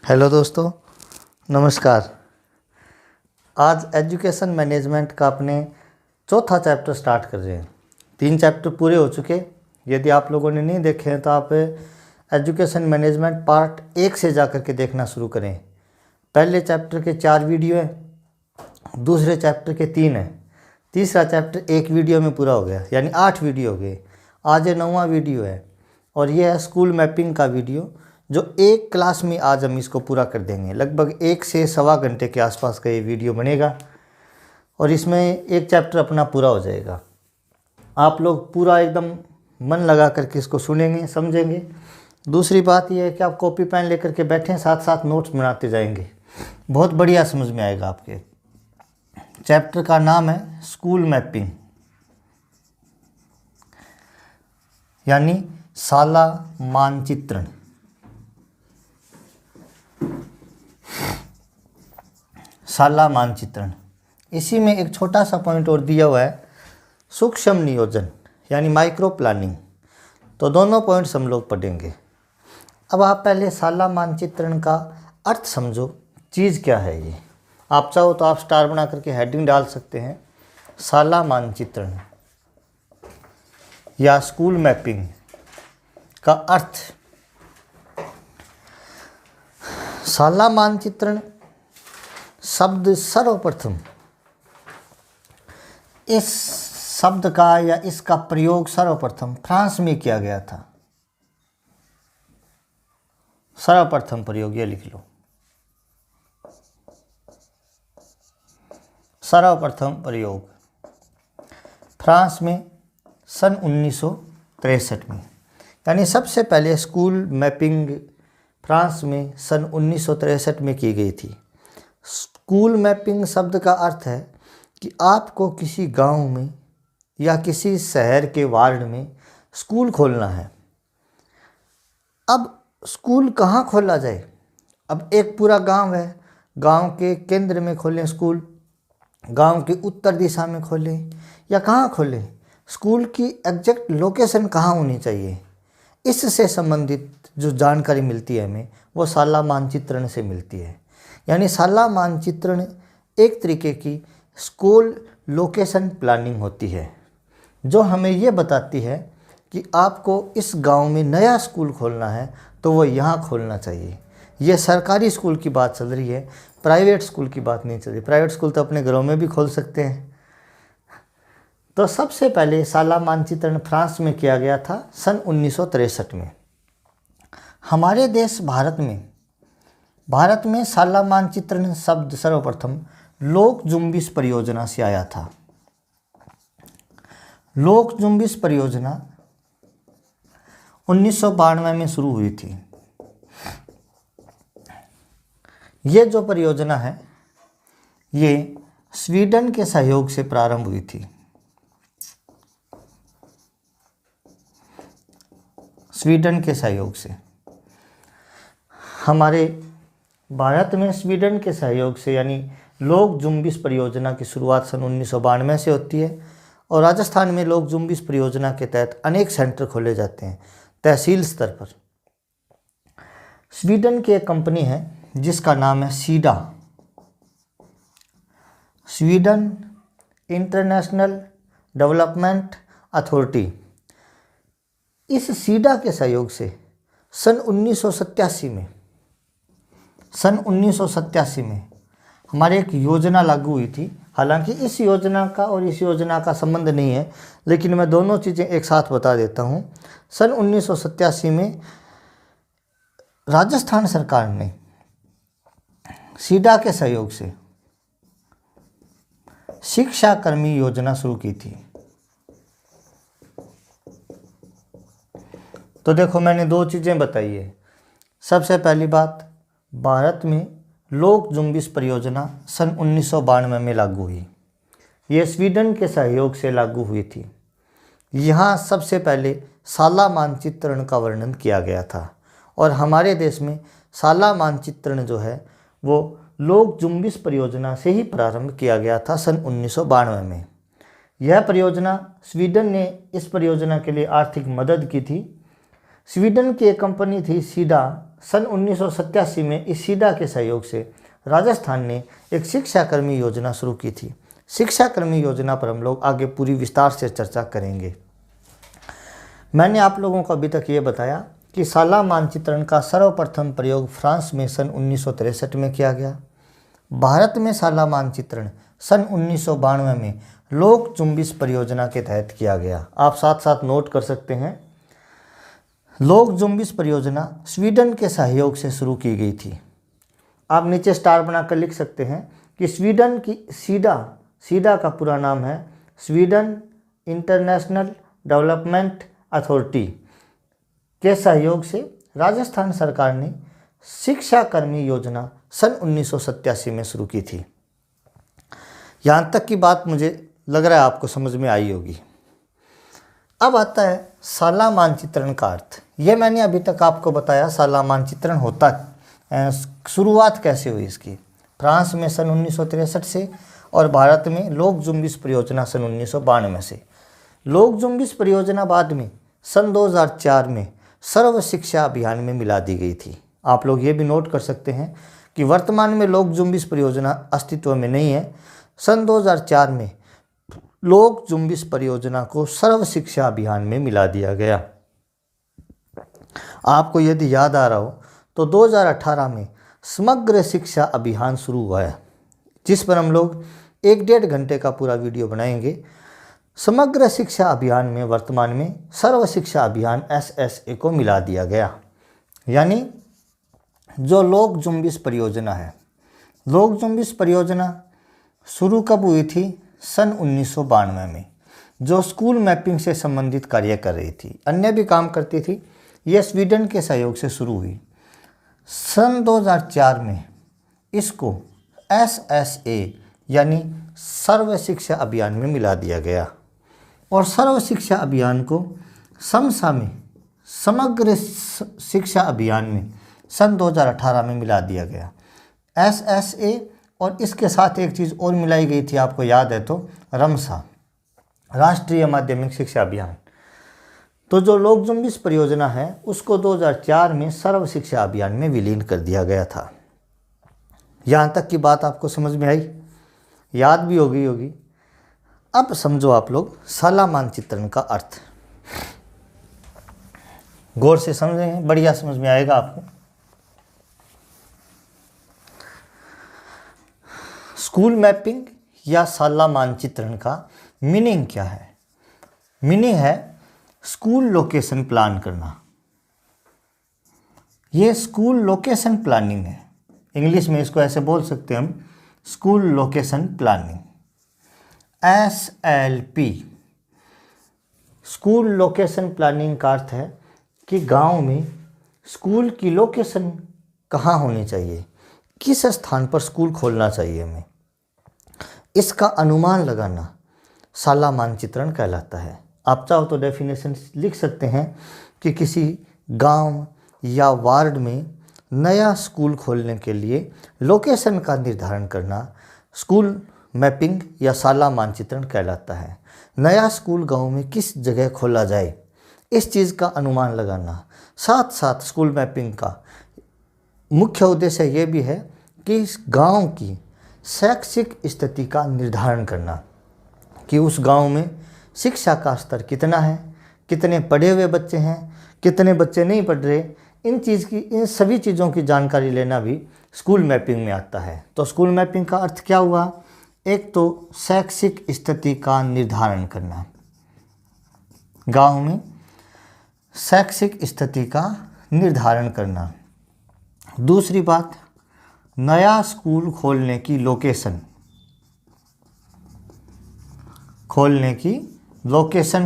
Hello दोस्तों, नमस्कार। आज एजुकेशन मैनेजमेंट का अपने चौथा चैप्टर स्टार्ट कर रहे हैं। 3 चैप्टर पूरे हो चुके। यदि आप लोगों ने नहीं देखे हैं तो आप एजुकेशन मैनेजमेंट पार्ट 1 से जा कर के देखना शुरू करें। पहले चैप्टर के 4 वीडियो हैं, दूसरे चैप्टर के 3 हैं, तीसरा चैप्टर 1 वीडियो में पूरा हो गया, यानी 8 वीडियो हो गए। आज ये 9वां वीडियो है और ये है स्कूल मैपिंग का वीडियो, जो एक क्लास में आज हम इसको पूरा कर देंगे। लगभग 1 से सवा घंटे के आसपास का ये वीडियो बनेगा और इसमें एक चैप्टर अपना पूरा हो जाएगा। आप लोग पूरा एकदम मन लगा करके इसको सुनेंगे, समझेंगे। दूसरी बात यह है कि आप कॉपी पेन लेकर के बैठें, साथ साथ नोट्स बनाते जाएंगे, बहुत बढ़िया समझ में आएगा आपके। चैप्टर का नाम है स्कूल मैपिंग, यानी शाला मानचित्रण। शाला मानचित्रण, इसी में एक छोटा सा पॉइंट और दिया हुआ है, सूक्ष्म नियोजन यानी माइक्रो प्लानिंग। तो दोनों पॉइंट्स हम लोग पढ़ेंगे। अब आप पहले शाला मानचित्रण का अर्थ समझो, चीज़ क्या है ये। आप चाहो तो आप स्टार बना करके हेडिंग डाल सकते हैं, शाला मानचित्रण या स्कूल मैपिंग का अर्थ। शाला मानचित्रण शब्द सर्वप्रथम, इस शब्द का या इसका प्रयोग सर्वप्रथम फ्रांस में किया गया था। सर्वप्रथम प्रयोग ये लिख लो, सर्वप्रथम प्रयोग फ्रांस में सन 1963 में, यानी सबसे पहले स्कूल मैपिंग फ्रांस में सन 1963 में की गई थी। स्कूल मैपिंग शब्द का अर्थ है कि आपको किसी गांव में या किसी शहर के वार्ड में स्कूल खोलना है। अब स्कूल कहाँ खोला जाए? अब एक पूरा गांव है, गांव के केंद्र में खोलें स्कूल, गांव के उत्तर दिशा में खोलें या कहाँ खोलें? स्कूल की एग्जैक्ट लोकेशन कहाँ होनी चाहिए, इससे संबंधित जो जानकारी मिलती है हमें, वो शाला मानचित्रण से मिलती है। यानी शाला मानचित्रण एक तरीके की स्कूल लोकेशन प्लानिंग होती है, जो हमें ये बताती है कि आपको इस गांव में नया स्कूल खोलना है तो वो यहाँ खोलना चाहिए। ये सरकारी स्कूल की बात चल रही है, प्राइवेट स्कूल की बात नहीं चल रही। प्राइवेट स्कूल तो अपने घरों में भी खोल सकते हैं। तो सबसे पहले शाला मानचित्रण फ्रांस में किया गया था सन 1963 में। हमारे देश भारत में शाला मानचित्रण शब्द सर्वप्रथम लोक जुम्बिश परियोजना से आया था। लोक जुम्बिश परियोजना 1992 में शुरू हुई थी। ये जो परियोजना है, ये स्वीडन के सहयोग से प्रारंभ हुई थी। स्वीडन के सहयोग से। हमारे भारत में स्वीडन के सहयोग से, यानी लोक जुम्बिश परियोजना की शुरुआत सन 1992 से होती है और राजस्थान में लोक जुम्बिश परियोजना के तहत अनेक सेंटर खोले जाते हैं तहसील स्तर पर। स्वीडन की एक कंपनी है जिसका नाम है SIDA, Sweden international development authority. इस सीडा के सहयोग से सन 1987 में हमारे एक योजना लागू हुई थी। हालांकि इस योजना का और इस योजना का संबंध नहीं है, लेकिन मैं दोनों चीज़ें एक साथ बता देता हूँ। सन 1987 में राजस्थान सरकार ने सीडा के सहयोग से शिक्षा कर्मी योजना शुरू की थी। तो देखो, मैंने 2 चीज़ें बताई है। सबसे पहली बात, भारत में लोक जुम्बिश परियोजना सन 1992 में लागू हुई। ये स्वीडन के सहयोग से लागू हुई थी। यहाँ सबसे पहले शाला मानचित्रण का वर्णन किया गया था और हमारे देश में शाला मानचित्रण जो है वो लोक जुम्बिश परियोजना से ही प्रारंभ किया गया था सन 1992 में। यह परियोजना, स्वीडन ने इस परियोजना के लिए आर्थिक मदद की थी। स्वीडन की एक कंपनी थी सीडा, सन 1987 में इस सीडा के सहयोग से राजस्थान ने एक शिक्षाकर्मी योजना शुरू की थी। शिक्षाकर्मी योजना पर हम लोग आगे पूरी विस्तार से चर्चा करेंगे। मैंने आप लोगों को अभी तक ये बताया कि शाला मानचित्रण का सर्वप्रथम प्रयोग फ्रांस में सन 1963 में किया गया। भारत में शाला मानचित्रण सन 1992 में लोक जुम्बिश परियोजना के तहत किया गया। आप साथ साथ नोट कर सकते हैं। लोक जुम्बिश परियोजना स्वीडन के सहयोग से शुरू की गई थी। आप नीचे स्टार बनाकर लिख सकते हैं कि स्वीडन की सीडा का पूरा नाम है स्वीडन इंटरनेशनल डेवलपमेंट अथॉरिटी के सहयोग से राजस्थान सरकार ने शिक्षाकर्मी योजना सन 1987 में शुरू की थी। यहाँ तक की बात मुझे लग रहा है आपको समझ में आई होगी। अब आता है शाला मानचित्रण का अर्थ। ये मैंने अभी तक आपको बताया शाला मानचित्रण होता, शुरुआत कैसे हुई इसकी। फ्रांस में सन 1963 से और भारत में लोक जुम्बिश परियोजना सन 1992 से। लोक जुम्बिश परियोजना बाद में सन 2004 में सर्व शिक्षा अभियान में मिला दी गई थी। आप लोग ये भी नोट कर सकते हैं कि वर्तमान में लोक जुम्बिश परियोजना अस्तित्व में नहीं है। सन 2004 में लोक जुम्बिश परियोजना को सर्व शिक्षा अभियान में मिला दिया गया। आपको यदि याद आ रहा हो तो 2018 में समग्र शिक्षा अभियान शुरू हुआ है, जिस पर हम लोग 1-1.5 घंटे का पूरा वीडियो बनाएंगे। समग्र शिक्षा अभियान में वर्तमान में सर्व शिक्षा अभियान SSA को मिला दिया गया। यानी जो लोक जुम्बिश परियोजना है, लोक जुम्बिश परियोजना शुरू कब हुई थी? सन 1992 में, जो स्कूल मैपिंग से संबंधित कार्य कर रही थी, अन्य भी काम करती थी। यह स्वीडन के सहयोग से शुरू हुई। सन 2004 में इसको SSA यानी सर्व शिक्षा अभियान में मिला दिया गया और सर्व शिक्षा अभियान को समसामयिक समग्र शिक्षा अभियान में सन 2018 में मिला दिया गया। SSA और इसके साथ एक चीज़ और मिलाई गई थी, आपको याद है तो, रमसा, राष्ट्रीय माध्यमिक शिक्षा अभियान। तो जो लोक जुम्बिश परियोजना है उसको 2004 में सर्व शिक्षा अभियान में विलीन कर दिया गया था। यहाँ तक की बात आपको समझ में आई, याद भी होगी। अब समझो आप लोग शाला मानचित्रण का अर्थ। गौर से समझेंगे, बढ़िया समझ में आएगा आपको। स्कूल मैपिंग या शाला मानचित्रण का मीनिंग क्या है? मीनिंग है स्कूल लोकेशन प्लान करना। ये स्कूल लोकेशन प्लानिंग है। इंग्लिश में इसको ऐसे बोल सकते हैं हम, school location planning, SLP। School location planning का अर्थ है कि गांव में स्कूल की लोकेशन कहाँ होनी चाहिए, किस स्थान पर स्कूल खोलना चाहिए हमें, इसका अनुमान लगाना शाला मानचित्रण कहलाता है। आप चाहो तो डेफिनेशन लिख सकते हैं कि किसी गांव या वार्ड में नया स्कूल खोलने के लिए लोकेशन का निर्धारण करना स्कूल मैपिंग या शाला मानचित्रण कहलाता है। नया स्कूल गांव में किस जगह खोला जाए, इस चीज़ का अनुमान लगाना। साथ साथ स्कूल मैपिंग का मुख्य उद्देश्य ये भी है कि इस गांव की शैक्षिक स्थिति का निर्धारण करना कि उस गांव में शिक्षा का स्तर कितना है, कितने पढ़े हुए बच्चे हैं, कितने बच्चे नहीं पढ़ रहे। इन सभी चीज़ों की जानकारी लेना भी स्कूल मैपिंग में आता है। तो स्कूल मैपिंग का अर्थ क्या हुआ? एक तो शैक्षिक स्थिति का निर्धारण करना, गांव में शैक्षिक स्थिति का निर्धारण करना। दूसरी बात, नया स्कूल खोलने की लोकेशन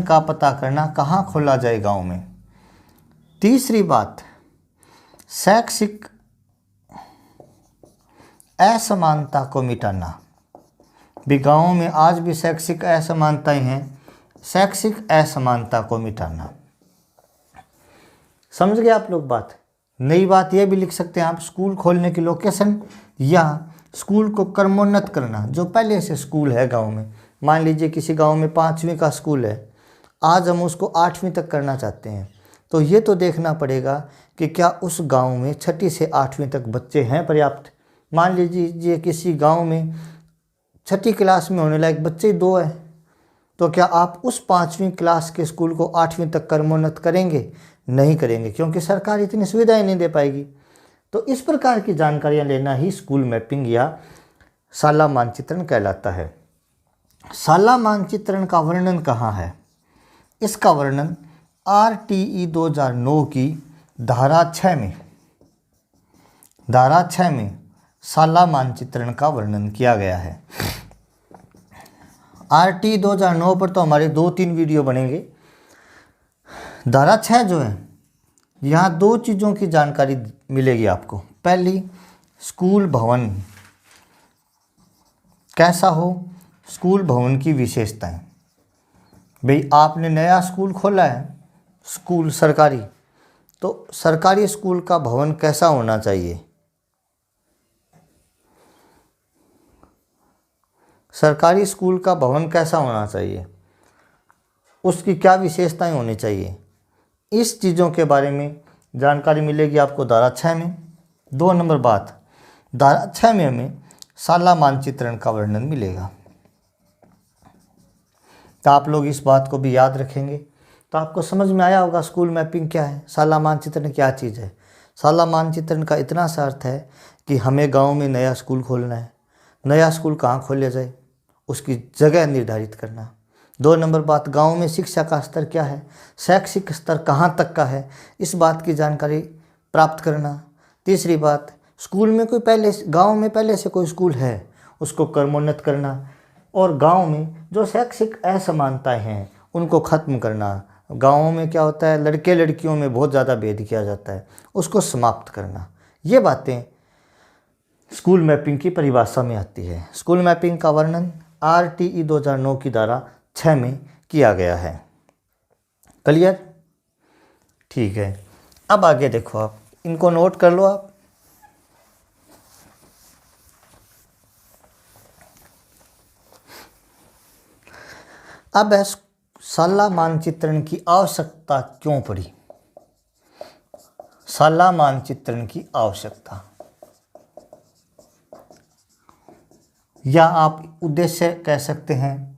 का पता करना, कहाँ खोला जाए गांव में। तीसरी बात, शैक्षिक असमानता को मिटाना। भी गाँव में आज भी शैक्षिक असमानताएं हैं, शैक्षिक असमानता को मिटाना। समझ गए आप लोग बात? नई बात यह भी लिख सकते हैं आप, स्कूल खोलने की लोकेशन या स्कूल को क्रमोन्नत करना। जो पहले से स्कूल है गांव में, मान लीजिए किसी गांव में 5वीं का स्कूल है, आज हम उसको 8वीं तक करना चाहते हैं, तो ये तो देखना पड़ेगा कि क्या उस गांव में 6ठी से 8वीं तक बच्चे हैं पर्याप्त। मान लीजिए किसी गांव में 6ठी क्लास में होने लायक बच्चे ही 2 हैं, तो क्या आप उस 5वीं क्लास के स्कूल को 8वीं तक क्रमोन्नत करेंगे? नहीं करेंगे, क्योंकि सरकार इतनी सुविधाएं नहीं दे पाएगी। तो इस प्रकार की जानकारियां लेना ही स्कूल मैपिंग या साला मानचित्रण कहलाता है। साला मानचित्रण का वर्णन कहाँ है? इसका वर्णन RTE 2009 की धारा 6 में साला मानचित्रण का वर्णन किया गया है। RTE 2009 पर तो हमारे 2-3 वीडियो बनेंगे। धारा 6 जो है, यहाँ 2 चीज़ों की जानकारी मिलेगी आपको। पहली, स्कूल भवन कैसा हो, स्कूल भवन की विशेषताएं। भाई आपने नया स्कूल खोला है, स्कूल सरकारी, तो सरकारी स्कूल का भवन कैसा होना चाहिए? सरकारी स्कूल का भवन कैसा होना चाहिए, उसकी क्या विशेषताएं होनी चाहिए, इस चीज़ों के बारे में जानकारी मिलेगी आपको धारा 6 में। 2 नंबर बात, धारा 6 में हमें साला मानचित्रण का वर्णन मिलेगा। तो आप लोग इस बात को भी याद रखेंगे तो आपको समझ में आया होगा स्कूल मैपिंग क्या है, साला मानचित्रण क्या चीज़ है। साला मानचित्रण का इतना सा अर्थ है कि हमें गांव में नया स्कूल खोलना है, नया स्कूल कहाँ खोला जाए उसकी जगह निर्धारित करना। 2 नंबर बात, गांव में शिक्षा का स्तर क्या है, शैक्षिक स्तर कहाँ तक का है, इस बात की जानकारी प्राप्त करना। तीसरी बात, स्कूल में कोई गांव में पहले से कोई स्कूल है उसको क्रमोन्नत करना, और गांव में जो शैक्षिक असमानताएं हैं उनको ख़त्म करना। गाँवों में क्या होता है, लड़के लड़कियों में बहुत ज़्यादा भेद किया जाता है, उसको समाप्त करना। ये बातें स्कूल मैपिंग की परिभाषा में आती है। स्कूल मैपिंग का वर्णन RTE 2009 की धारा 6 में किया गया है। क्लियर? ठीक है, अब आगे देखो, आप इनको नोट कर लो। आप अब साला मानचित्रण की आवश्यकता क्यों पड़ी? साला मानचित्रण की आवश्यकता, या आप उद्देश्य कह सकते हैं,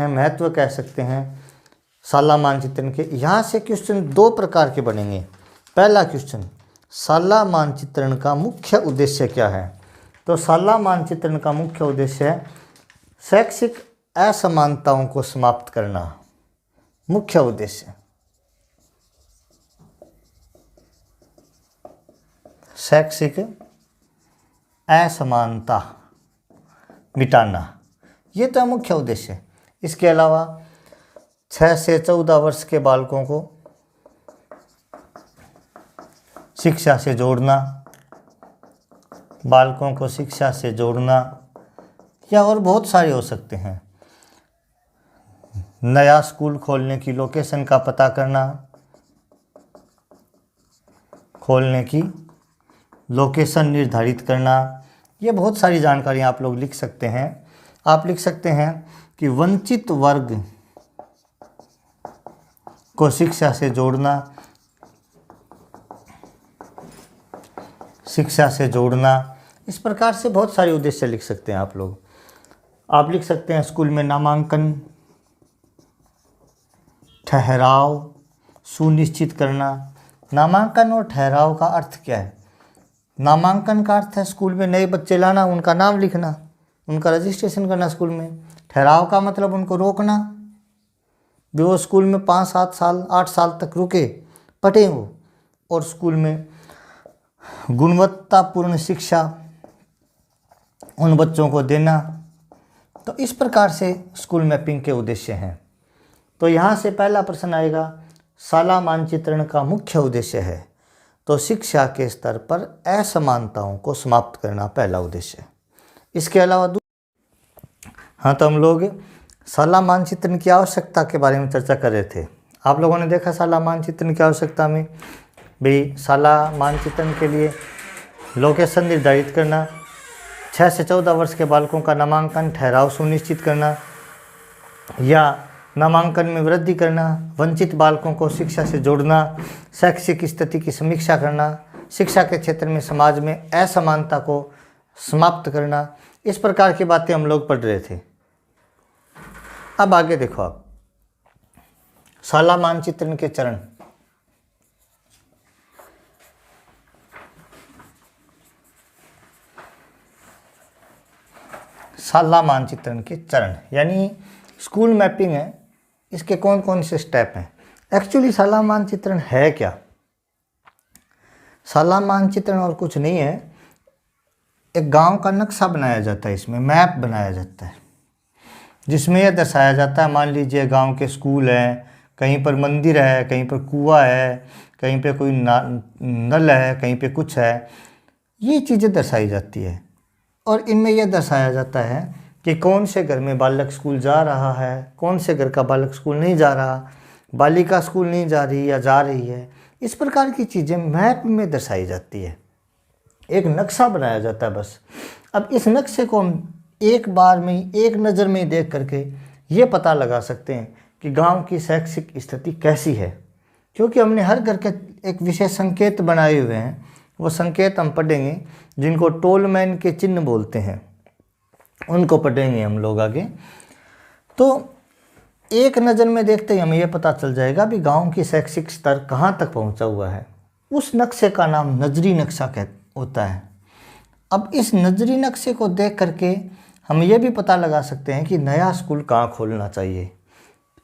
महत्व कह सकते हैं साला मानचित्रण के। यहाँ से क्वेश्चन 2 प्रकार के बनेंगे। पहला क्वेश्चन, साला मानचित्रण का मुख्य उद्देश्य क्या है? तो साला मानचित्रण का मुख्य उद्देश्य है शैक्षिक असमानताओं को समाप्त करना। मुख्य उद्देश्य शैक्षिक असमानता मिटाना, ये तो मुख्य उद्देश्य। इसके अलावा 6 से 14 वर्ष के बालकों को शिक्षा से जोड़ना, या और बहुत सारे हो सकते हैं। नया स्कूल खोलने की लोकेशन का पता करना, खोलने की लोकेशन निर्धारित करना, ये बहुत सारी जानकारियाँ आप लोग लिख सकते हैं। आप लिख सकते हैं कि वंचित वर्ग को शिक्षा से जोड़ना, इस प्रकार से बहुत सारे उद्देश्य लिख सकते हैं आप लोग। आप लिख सकते हैं स्कूल में नामांकन ठहराव सुनिश्चित करना। नामांकन और ठहराव का अर्थ क्या है? नामांकन का अर्थ है स्कूल में नए बच्चे लाना, उनका नाम लिखना, उनका रजिस्ट्रेशन करना स्कूल में। ठहराव का मतलब उनको रोकना, भी वो स्कूल में 5, 7 साल 8 साल तक रुके, पढ़े हो, और स्कूल में गुणवत्तापूर्ण शिक्षा उन बच्चों को देना। तो इस प्रकार से स्कूल मैपिंग के उद्देश्य हैं। तो यहाँ से पहला प्रश्न आएगा, साला मानचित्रण का मुख्य उद्देश्य है, तो शिक्षा के स्तर पर असमानताओं को समाप्त करना पहला उद्देश्य। इसके अलावा हाँ, तो हम लोग साला मानचित्रण की आवश्यकता के बारे में चर्चा कर रहे थे। आप लोगों ने देखा साला मानचित्रण की आवश्यकता में, भाई साला मानचित्रण के लिए लोकेशन निर्धारित करना, 6 से 14 वर्ष के बालकों का नामांकन ठहराव सुनिश्चित करना, या नामांकन में वृद्धि करना, वंचित बालकों को शिक्षा से जोड़ना, शैक्षिक स्थिति की समीक्षा करना, शिक्षा के क्षेत्र में समाज में असमानता को समाप्त करना, इस प्रकार की बातें हम लोग पढ़ रहे थे। अब आगे देखो आप, शाला मानचित्रण के चरण। शाला मानचित्रण के चरण यानी स्कूल मैपिंग है, इसके कौन कौन से स्टेप हैं। एक्चुअली शाला मानचित्रण है क्या? शाला मानचित्रण और कुछ नहीं है, एक गांव का नक्शा बनाया जाता है, इसमें मैप बनाया जाता है, जिसमें यह दर्शाया जाता है, मान लीजिए गांव के स्कूल हैं, कहीं पर मंदिर है, कहीं पर कुआं है, कहीं पे कोई नल है, कहीं पे कुछ है, ये चीज़ें दर्शाई जाती है। और इनमें यह दर्शाया जाता है कि कौन से घर में बालक स्कूल जा रहा है, कौन से घर का बालक स्कूल नहीं जा रहा, बालिका स्कूल नहीं जा रही या जा रही है, इस प्रकार की चीज़ें मैप में दर्शाई जाती है, एक नक्शा बनाया जाता है बस। अब इस नक्शे को हम एक बार में, एक नज़र में देख करके ये पता लगा सकते हैं कि गांव की शैक्षिक स्थिति कैसी है, क्योंकि हमने हर घर के एक विशेष संकेत बनाए हुए हैं। वो संकेत हम पढ़ेंगे, जिनको टोलमैन के चिन्ह बोलते हैं, उनको पढ़ेंगे हम लोग आगे। तो एक नज़र में देखते ही हमें यह पता चल जाएगा भी गांव की शैक्षिक स्तर कहाँ तक पहुँचा हुआ है। उस नक्शे का नाम नजरी नक्शा होता है। अब इस नजरी नक्शे को देख करके हम ये भी पता लगा सकते हैं कि नया स्कूल कहाँ खोलना चाहिए।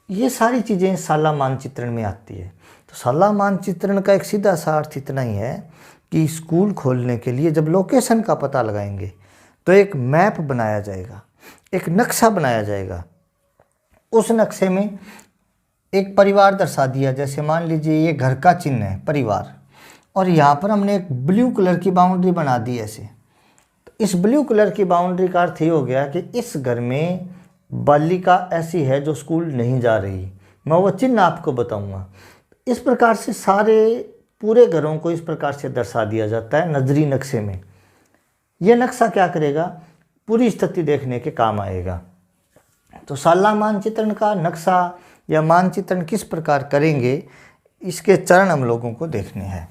ये सारी चीज़ें शाला मानचित्रण में आती है। तो शाला मानचित्रण का एक सीधा सा अर्थ इतना ही है कि स्कूल खोलने के लिए जब लोकेशन का पता लगाएंगे तो एक मैप बनाया जाएगा, एक नक्शा बनाया जाएगा। उस नक्शे में एक परिवार दर्शा दिया, जैसे मान लीजिए ये घर का चिन्ह है परिवार, और यहाँ पर हमने एक ब्लू कलर की बाउंड्री बना दी ऐसे। तो इस ब्लू कलर की बाउंड्री का अर्थ ये हो गया कि इस घर में बालिका ऐसी है जो स्कूल नहीं जा रही, मैं वो चिन्ह आपको बताऊंगा। इस प्रकार से सारे पूरे घरों को इस प्रकार से दर्शा दिया जाता है नजरी नक्शे में। यह नक्शा क्या करेगा, पूरी स्थिति देखने के काम आएगा। तो शाला मानचित्रण का नक्शा या मानचित्रण किस प्रकार करेंगे, इसके चरण हम लोगों को देखने हैं।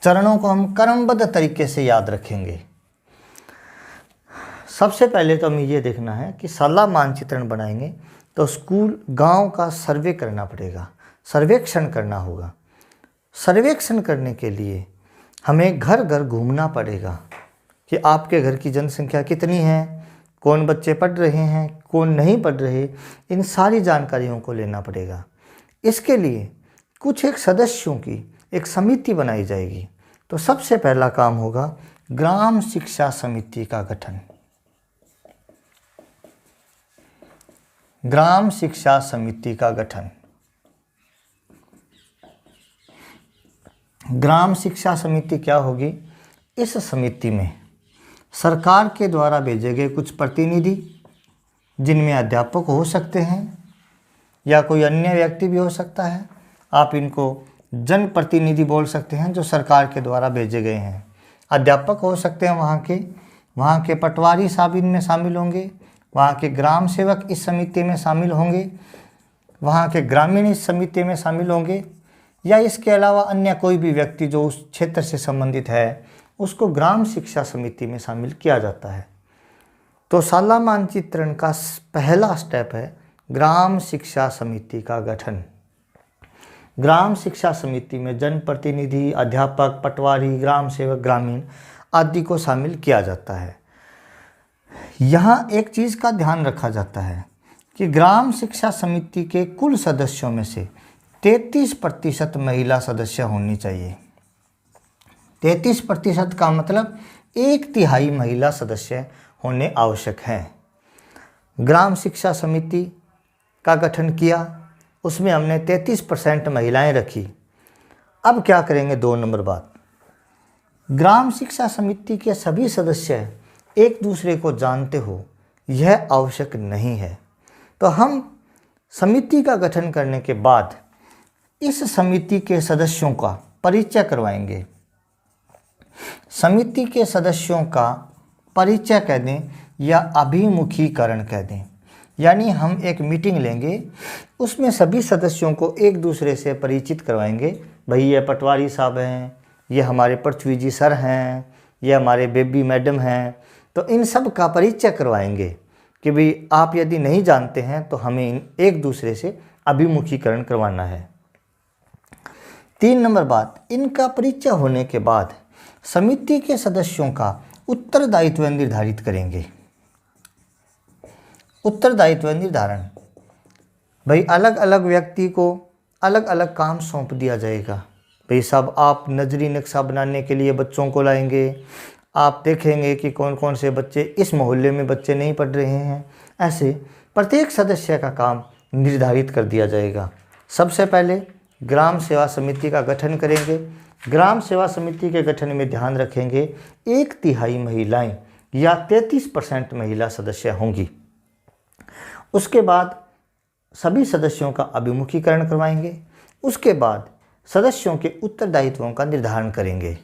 चरणों को हम क्रमबद्ध तरीके से याद रखेंगे। सबसे पहले तो हमें ये देखना है कि शाला मानचित्रण बनाएंगे तो स्कूल गांव का सर्वे करना पड़ेगा, सर्वेक्षण करना होगा। सर्वेक्षण करने के लिए हमें घर घर घूमना पड़ेगा कि आपके घर की जनसंख्या कितनी है, कौन बच्चे पढ़ रहे हैं, कौन नहीं पढ़ रहे, इन सारी जानकारियों को लेना पड़ेगा। इसके लिए कुछ एक सदस्यों की एक समिति बनाई जाएगी। तो सबसे पहला काम होगा ग्राम शिक्षा समिति का गठन। ग्राम शिक्षा समिति का गठन। ग्राम शिक्षा समिति क्या होगी, इस समिति में सरकार के द्वारा भेजे गए कुछ प्रतिनिधि, जिनमें अध्यापक हो सकते हैं या कोई अन्य व्यक्ति भी हो सकता है, आप इनको जनप्रतिनिधि बोल सकते हैं, जो सरकार के द्वारा भेजे गए हैं। अध्यापक हो सकते हैं वहाँ के पटवारी साहब इनमें शामिल होंगे, वहाँ के ग्राम सेवक इस समिति में शामिल होंगे, वहाँ के ग्रामीण इस समिति में शामिल होंगे, या इसके अलावा अन्य कोई भी व्यक्ति जो उस क्षेत्र से संबंधित है उसको ग्राम शिक्षा समिति में शामिल किया जाता है। तो शाला मानचित्रण का पहला स्टेप है ग्राम शिक्षा समिति का गठन। ग्राम शिक्षा समिति में जनप्रतिनिधि, अध्यापक, पटवारी, ग्राम सेवक, ग्रामीण आदि को शामिल किया जाता है। यहाँ एक चीज़ का ध्यान रखा जाता है कि ग्राम शिक्षा समिति के कुल सदस्यों में से 33% महिला सदस्य होनी चाहिए। 33% का मतलब 1/3 महिला सदस्य होने आवश्यक हैं। ग्राम शिक्षा समिति का गठन किया, उसमें हमने 33% महिलाएं रखी। अब क्या करेंगे, 2 नंबर बात, ग्राम शिक्षा समिति के सभी सदस्य एक दूसरे को जानते हो, यह आवश्यक नहीं है। तो हम समिति का गठन करने के बाद इस समिति के सदस्यों का परिचय करवाएंगे। समिति के सदस्यों का परिचय कह दें या अभिमुखीकरण कह दें। यानी हम एक मीटिंग लेंगे, उसमें सभी सदस्यों को एक दूसरे से परिचित करवाएंगे। भाई ये पटवारी साहब हैं, ये हमारे पृथ्वी जी सर हैं, ये हमारे बेबी मैडम हैं। तो इन सब का परिचय करवाएंगे कि भाई आप यदि नहीं जानते हैं तो हमें एक दूसरे से अभिमुखीकरण करवाना है। 3 नंबर बात, इनका परिचय होने के बाद समिति के सदस्यों का उत्तरदायित्व निर्धारित करेंगे। उत्तरदायित्व निर्धारण, भाई अलग अलग व्यक्ति को अलग अलग काम सौंप दिया जाएगा। भाई साहब आप नजरी नक्शा बनाने के लिए बच्चों को लाएंगे, आप देखेंगे कि कौन कौन से बच्चे इस मोहल्ले में बच्चे नहीं पढ़ रहे हैं। ऐसे प्रत्येक सदस्य का काम निर्धारित कर दिया जाएगा। सबसे पहले ग्राम सेवा समिति का गठन करेंगे। ग्राम सेवा समिति के गठन में ध्यान रखेंगे 1/3 महिलाएं या 33% महिला सदस्य होंगी। उसके बाद सभी सदस्यों का अभिमुखीकरण करवाएंगे। उसके बाद सदस्यों के उत्तरदायित्वों का निर्धारण करेंगे,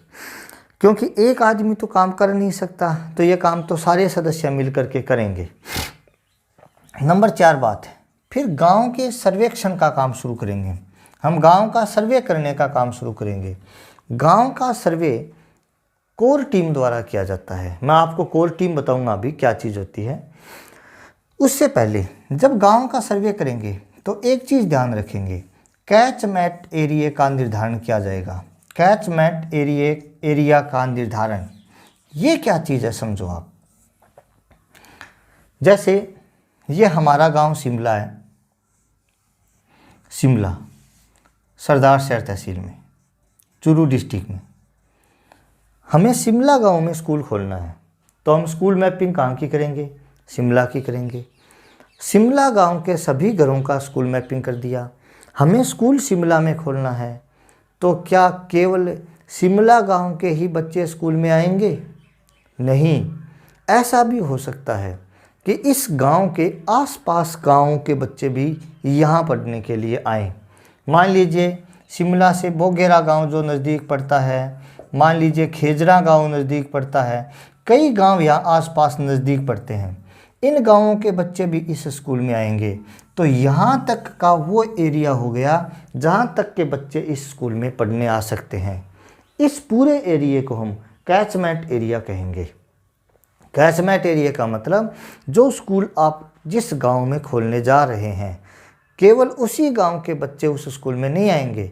क्योंकि एक आदमी तो काम कर नहीं सकता, तो ये काम तो सारे सदस्य मिलकर के करेंगे। नंबर 4 बात है, फिर गांव के सर्वेक्षण का काम शुरू करेंगे। हम गांव का सर्वे करने का काम शुरू करेंगे। गांव का सर्वे कोर टीम द्वारा किया जाता है। मैं आपको कोर टीम बताऊंगा अभी क्या चीज़ होती है। उससे पहले जब गांव का सर्वे करेंगे तो एक चीज़ ध्यान रखेंगे, कैचमेंट एरिया का निर्धारण किया जाएगा। कैचमेंट एरिया का निर्धारण, ये क्या चीज़ है समझो आप। जैसे ये हमारा गांव शिमला है, शिमला सरदार शहर तहसील में, चूरू डिस्ट्रिक्ट में। हमें शिमला गांव में स्कूल खोलना है, तो हम स्कूल मैपिंग कहाँ की करेंगे? शिमला की करेंगे। शिमला गांव के सभी घरों का स्कूल मैपिंग कर दिया। हमें स्कूल शिमला में खोलना है, तो क्या केवल शिमला गांव के ही बच्चे स्कूल में आएंगे? नहीं, ऐसा भी हो सकता है कि इस गांव के आसपास गांवों के बच्चे भी यहाँ पढ़ने के लिए आएँ। मान लीजिए शिमला से बोगेरा गांव जो नज़दीक पड़ता है, मान लीजिए खेजरा गांव नज़दीक पड़ता है, कई गांव यहाँ आसपास नज़दीक पड़ते हैं। इन गांवों के बच्चे भी इस स्कूल में आएंगे, तो यहाँ तक का वो एरिया हो गया जहाँ तक के बच्चे इस स्कूल में पढ़ने आ सकते हैं। इस पूरे एरिया को हम कैचमेंट एरिया कहेंगे। कैचमेंट एरिया का मतलब जो स्कूल आप जिस गांव में खोलने जा रहे हैं, केवल उसी गांव के बच्चे उस स्कूल में नहीं आएंगे,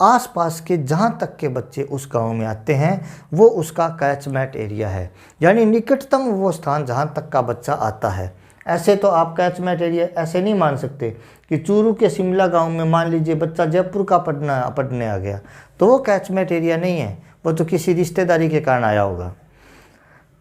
आसपास के जहाँ तक के बच्चे उस गांव में आते हैं वो उसका कैचमेंट एरिया है, यानी निकटतम वो स्थान जहाँ तक का बच्चा आता है। ऐसे तो आप कैचमेंट एरिया ऐसे नहीं मान सकते कि चूरू के शिमला गांव में मान लीजिए बच्चा जयपुर का पढ़ने आ गया, तो वो कैचमेंट एरिया नहीं है, वो तो किसी रिश्तेदारी के कारण आया होगा।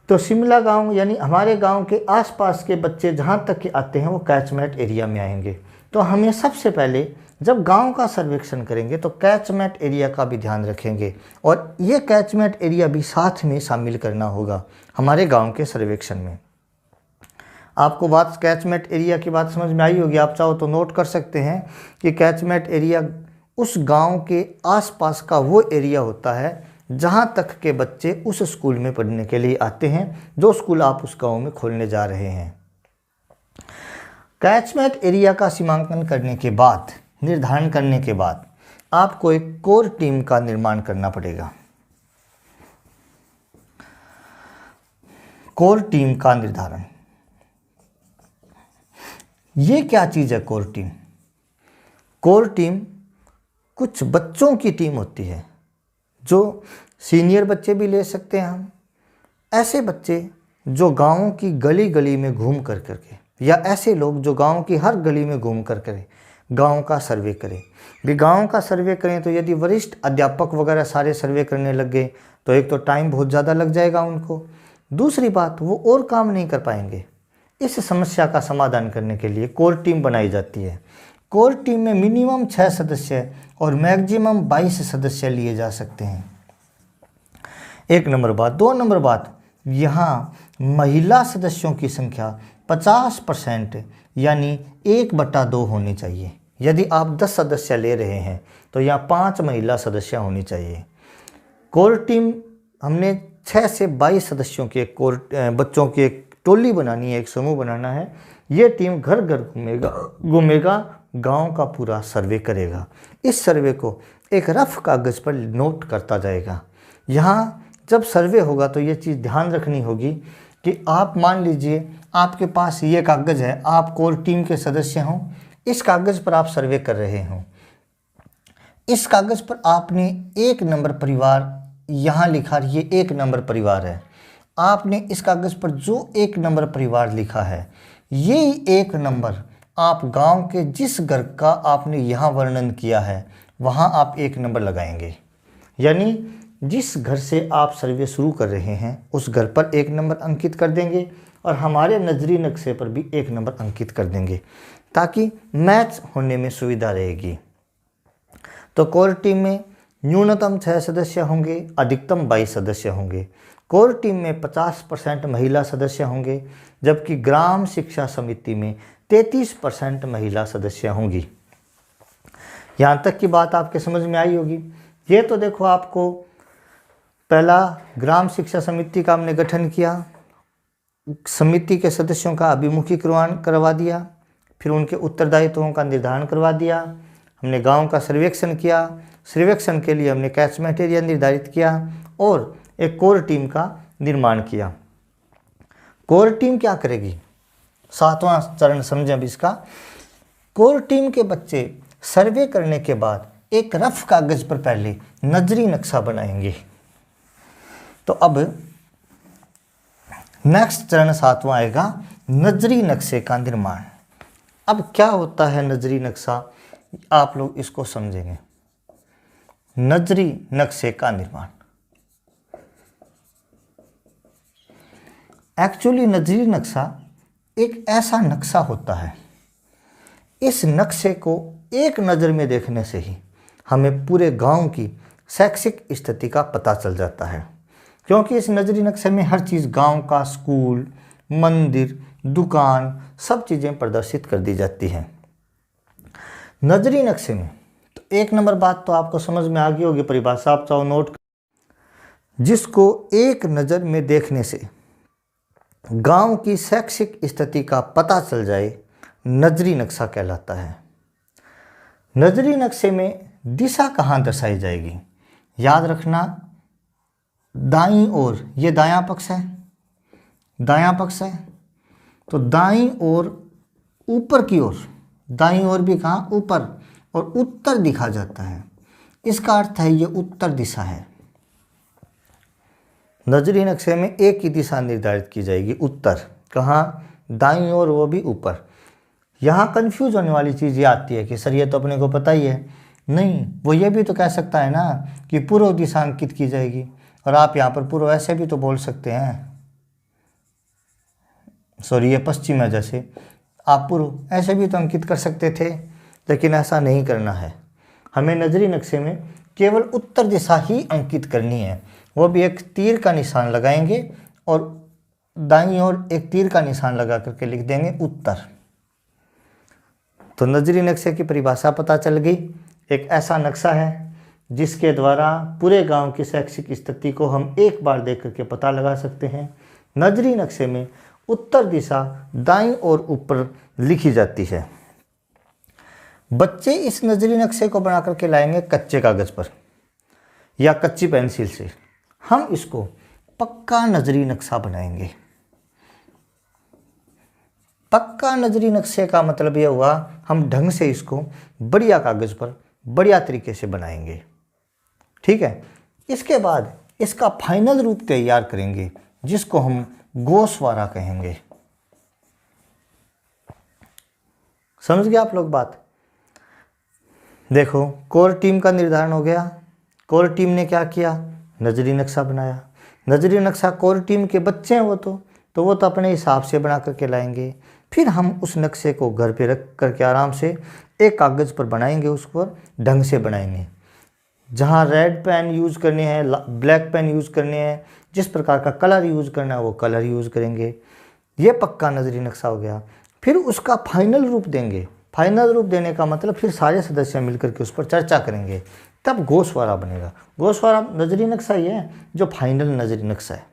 तो शिमला गांव यानी हमारे गांव के आसपास के बच्चे जहाँ तक के आते हैं वो कैचमेंट एरिया में आएंगे। तो हमें सबसे पहले जब गांव का सर्वेक्षण करेंगे तो कैचमेंट एरिया का भी ध्यान रखेंगे, और ये कैचमेंट एरिया भी साथ में शामिल करना होगा हमारे गांव के सर्वेक्षण में। आपको बात कैचमेंट एरिया की बात समझ में आई होगी। आप चाहो तो नोट कर सकते हैं कि कैचमेंट एरिया उस गांव के आसपास का वो एरिया होता है जहाँ तक के बच्चे उस स्कूल में पढ़ने के लिए आते हैं, जो स्कूल आप उस गाँव में खोलने जा रहे हैं। कैचमेंट एरिया का सीमांकन करने के बाद, निर्धारण करने के बाद आपको एक कोर टीम का निर्माण करना पड़ेगा। कोर टीम का निर्धारण, ये क्या चीज़ है कोर टीम? कोर टीम कुछ बच्चों की टीम होती है, जो सीनियर बच्चे भी ले सकते हैं हम, ऐसे बच्चे जो गाँव की गली गली में घूम कर करके, या ऐसे लोग जो गांव की हर गली में घूम कर करें, गांव का सर्वे करें। भी गांव का सर्वे करें तो यदि वरिष्ठ अध्यापक वगैरह सारे सर्वे करने लग गए तो एक तो टाइम बहुत ज़्यादा लग जाएगा उनको, दूसरी बात वो और काम नहीं कर पाएंगे। इस समस्या का समाधान करने के लिए कोर टीम बनाई जाती है। कोर टीम में मिनिमम 6 सदस्य और मैक्सिमम 22 सदस्य लिए जा सकते हैं। 1 नंबर बात। 2 नंबर बात, यहाँ महिला सदस्यों की संख्या 50% यानी 1/2 होनी चाहिए। यदि आप 10 सदस्य ले रहे हैं तो यहाँ 5 महिला सदस्य होनी चाहिए। कोर टीम हमने 6 से 22 सदस्यों के बच्चों की एक टोली बनानी है, एक समूह बनाना है। ये टीम घर घर घूमेगा, गांव का पूरा सर्वे करेगा। इस सर्वे को एक रफ कागज़ पर नोट करता जाएगा। यहाँ जब सर्वे होगा तो ये चीज़ ध्यान रखनी होगी कि आप मान लीजिए आपके पास ये कागज़ है, आप कोर टीम के सदस्य हों, इस कागज़ पर आप सर्वे कर रहे हों। इस कागज़ पर आपने 1 नंबर परिवार यहाँ लिखा, ये 1 नंबर परिवार है। आपने इस कागज़ पर जो 1 नंबर परिवार लिखा है, ये 1 नंबर आप गांव के जिस घर का आपने यहाँ वर्णन किया है वहाँ आप 1 नंबर लगाएंगे। यानी जिस घर से आप सर्वे शुरू कर रहे हैं उस घर पर 1 नंबर अंकित कर देंगे और हमारे नजरी नक्शे पर भी 1 नंबर अंकित कर देंगे, ताकि मैच होने में सुविधा रहेगी। तो कोर टीम में न्यूनतम 6 सदस्य होंगे, अधिकतम 22 सदस्य होंगे। कोर टीम में 50% महिला सदस्य होंगे, जबकि ग्राम शिक्षा समिति में 33% महिला सदस्य होंगी। यहाँ तक की बात आपके समझ में आई होगी। ये तो देखो, आपको पहला ग्राम शिक्षा समिति का हमने गठन किया, समिति के सदस्यों का अभिमुखीकरण करवा दिया, फिर उनके उत्तरदायित्वों का निर्धारण करवा दिया, हमने गांव का सर्वेक्षण किया, सर्वेक्षण के लिए हमने कैचमेंट एरिया निर्धारित किया और एक कोर टीम का निर्माण किया। कोर टीम क्या करेगी, 7वां चरण समझें अब इसका। कोर टीम के बच्चे सर्वे करने के बाद एक रफ कागज पर पहले नजरी नक्शा बनाएंगे। तो अब नेक्स्ट चरण 7वां आएगा, नजरी नक्शे का निर्माण। अब क्या होता है नजरी नक्शा, आप लोग इसको समझेंगे। नजरी नक्शे का निर्माण, एक्चुअली नजरी नक्शा एक ऐसा नक्शा होता है, इस नक्शे को एक नज़र में देखने से ही हमें पूरे गांव की शैक्षिक स्थिति का पता चल जाता है, क्योंकि इस नजरी नक्शे में हर चीज़, गांव का स्कूल, मंदिर, दुकान, सब चीज़ें प्रदर्शित कर दी जाती हैं नजरी नक्शे में। तो 1 नंबर बात तो आपको समझ में आ गई होगी, परिभाषा आप चाहो नोट, जिसको एक नज़र में देखने से गांव की शैक्षिक स्थिति का पता चल जाए, नजरी नक्शा कहलाता है। नजरी नक्शे में दिशा कहाँ दर्शाई जाएगी, याद रखना, दाईं ओर, ये दायां पक्ष है, दायां पक्ष है, तो दाईं ओर ऊपर की ओर, दाईं ओर भी कहाँ, ऊपर, और उत्तर दिखा जाता है। इसका अर्थ है ये उत्तर दिशा है। नजरी नक्शे में एक ही दिशा निर्धारित की जाएगी, उत्तर। कहाँ, दाईं ओर, वो भी ऊपर। यहाँ कंफ्यूज होने वाली चीज़ ये आती है कि सर ये तो अपने को पता ही है। नहीं, वो ये भी तो कह सकता है ना कि पूर्व दिशा अंकित की जाएगी, और आप यहाँ पर पूर्व ऐसे भी तो बोल सकते हैं, सॉरी ये पश्चिम है, जैसे आप पूर्व ऐसे भी तो अंकित कर सकते थे, लेकिन ऐसा नहीं करना है। हमें नजरी नक्शे में केवल उत्तर दिशा ही अंकित करनी है, वो भी एक तीर का निशान लगाएंगे और दाईं ओर एक तीर का निशान लगा करके लिख देंगे उत्तर। तो नजरी नक्शे की परिभाषा पता चल गई। एक ऐसा नक्शा है जिसके द्वारा पूरे गांव की शैक्षिक स्थिति को हम एक बार देख करके पता लगा सकते हैं। नजरी नक्शे में उत्तर दिशा दाईं ओर ऊपर लिखी जाती है। बच्चे इस नजरी नक्शे को बना करके लाएंगे कच्चे कागज़ पर या कच्ची पेंसिल से। हम इसको पक्का नजरी नक्शा बनाएंगे। पक्का नजरी नक्शे का मतलब यह हुआ, हम ढंग से इसको बढ़िया कागज़ पर बढ़िया तरीके से बनाएंगे। ठीक है, इसके बाद इसका फाइनल रूप तैयार करेंगे, जिसको हम गोशवारा कहेंगे। समझ गए आप लोग बात। देखो, कोर टीम का निर्धारण हो गया। कोर टीम ने क्या किया, नजरी नक्शा बनाया। नजरी नक्शा कोर टीम के बच्चे हैं वो तो अपने हिसाब से बना करके लाएंगे। फिर हम उस नक्शे को घर पे रख करके आराम से एक कागज़ पर बनाएंगे, उसको ढंग से बनाएंगे। जहाँ रेड पेन यूज़ करने हैं, ब्लैक पेन यूज़ करने हैं, जिस प्रकार का कलर यूज़ करना है वो कलर यूज़ करेंगे। ये पक्का नजरी नक्शा हो गया। फिर उसका फाइनल रूप देंगे। फाइनल रूप देने का मतलब फिर सारे सदस्य मिलकर के उस पर चर्चा करेंगे, तब गोशवारा बनेगा। गोशवारा नजरी नक्शा ये है जो फाइनल नजरी नक्शा है।